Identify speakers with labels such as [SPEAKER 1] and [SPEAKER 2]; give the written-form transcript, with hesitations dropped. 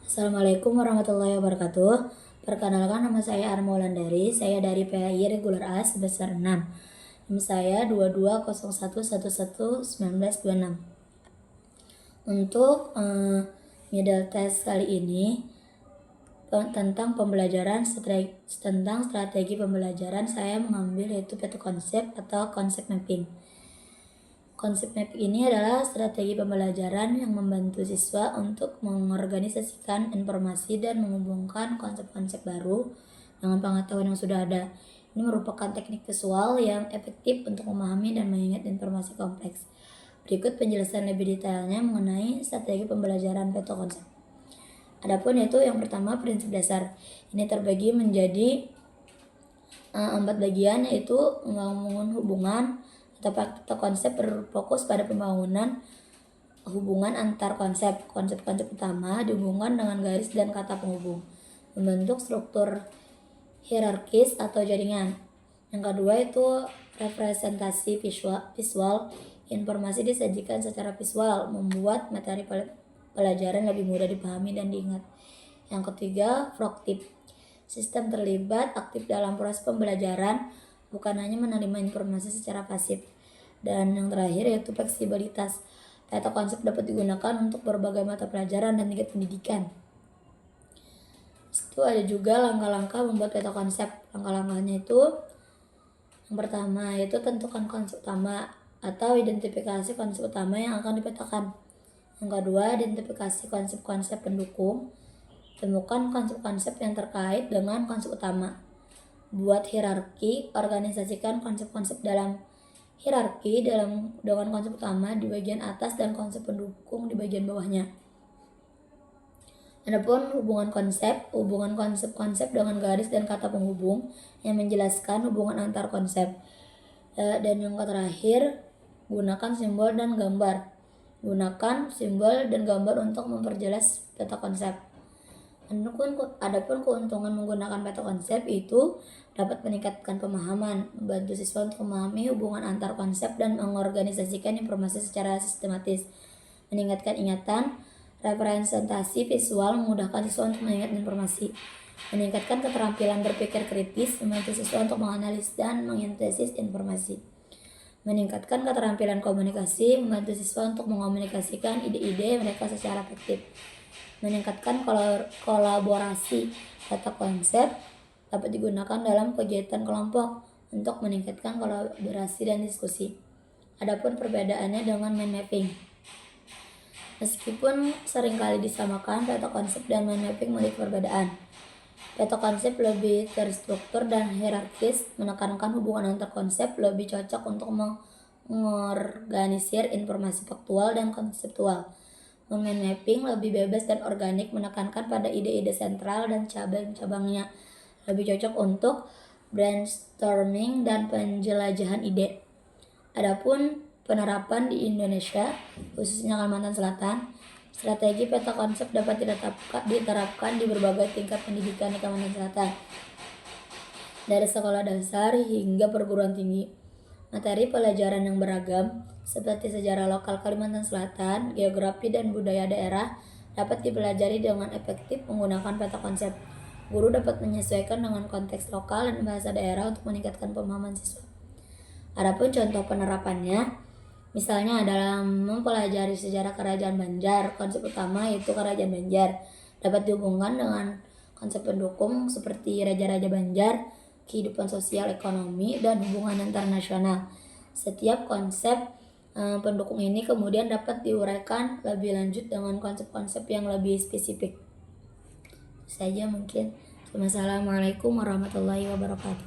[SPEAKER 1] Assalamualaikum warahmatullahi wabarakatuh. Perkenalkan, nama saya Arma Wulandari. Saya dari PAI Reguler A sebesar 6. NIM saya 2201111926. Untuk middle test kali ini tentang strategi pembelajaran, saya mengambil yaitu peta konsep atau konsep mapping. Konsep mapping ini adalah strategi pembelajaran yang membantu siswa untuk mengorganisasikan informasi dan menghubungkan konsep-konsep baru dengan pengetahuan yang sudah ada. Ini merupakan teknik visual yang efektif untuk memahami dan mengingat informasi kompleks. Berikut penjelasan lebih detailnya mengenai strategi pembelajaran peta konsep. Adapun yaitu yang pertama, prinsip dasar. Ini terbagi menjadi 4 bagian, yaitu membangun hubungan atau peta konsep berfokus pada pembangunan hubungan antar konsep. Konsep-konsep utama dihubungkan dengan garis dan kata penghubung, membentuk struktur hierarkis atau jaringan. Yang kedua itu representasi visual. Informasi disajikan secara visual, membuat materi pelajaran lebih mudah dipahami dan diingat. Yang ketiga, proaktif. Sistem terlibat aktif dalam proses pembelajaran, bukan hanya menerima informasi secara pasif. Dan yang terakhir yaitu fleksibilitas. Peta konsep dapat digunakan untuk berbagai mata pelajaran dan tingkat pendidikan. Itu ada juga langkah-langkah membuat peta konsep. Langkah-langkahnya itu yang pertama yaitu tentukan konsep utama atau identifikasi konsep utama yang akan dipetakan. Yang kedua, identifikasi konsep-konsep pendukung. Temukan konsep-konsep yang terkait dengan konsep utama. Buat hierarki, organisasikan konsep-konsep dalam hierarki dengan konsep utama di bagian atas dan konsep pendukung di bagian bawahnya. Adapun hubungan konsep dengan garis dan kata penghubung yang menjelaskan hubungan antar konsep. Dan yang terakhir, gunakan simbol dan gambar. Gunakan simbol dan gambar untuk memperjelas peta konsep. Adapun keuntungan menggunakan peta konsep itu dapat meningkatkan pemahaman, membantu siswa untuk memahami hubungan antar konsep dan mengorganisasikan informasi secara sistematis, meningkatkan ingatan, representasi visual memudahkan siswa untuk mengingat informasi, meningkatkan keterampilan berpikir kritis, membantu siswa untuk menganalisis dan mengintesis informasi, meningkatkan keterampilan komunikasi, membantu siswa untuk mengomunikasikan ide-ide mereka secara efektif, meningkatkan kolaborasi. Peta konsep dapat digunakan dalam kegiatan kelompok untuk meningkatkan kolaborasi dan diskusi. Adapun perbedaannya dengan mind mapping. Meskipun seringkali disamakan, peta konsep dan mind mapping memiliki perbedaan. Peta konsep lebih terstruktur dan hierarkis, menekankan hubungan antar konsep, lebih cocok untuk mengorganisir informasi faktual dan konseptual. Mind mapping lebih bebas dan organik, menekankan pada ide-ide sentral dan cabang-cabangnya, lebih cocok untuk brainstorming dan penjelajahan ide. Adapun penerapan di Indonesia, khususnya Kalimantan Selatan, strategi peta konsep dapat diterapkan di berbagai tingkat pendidikan di Kalimantan Selatan, dari sekolah dasar hingga perguruan tinggi. Materi pelajaran yang beragam seperti sejarah lokal Kalimantan Selatan, geografi dan budaya daerah dapat dipelajari dengan efektif menggunakan peta konsep. Guru dapat menyesuaikan dengan konteks lokal dan bahasa daerah untuk meningkatkan pemahaman siswa. Adapun contoh penerapannya, misalnya dalam mempelajari sejarah Kerajaan Banjar, konsep utama yaitu Kerajaan Banjar dapat dihubungkan dengan konsep pendukung seperti Raja-Raja Banjar, kehidupan sosial ekonomi, dan hubungan internasional. Setiap konsep pendukung ini kemudian dapat diuraikan lebih lanjut dengan konsep-konsep yang lebih spesifik. Saja mungkin. Wassalamualaikum warahmatullahi wabarakatuh.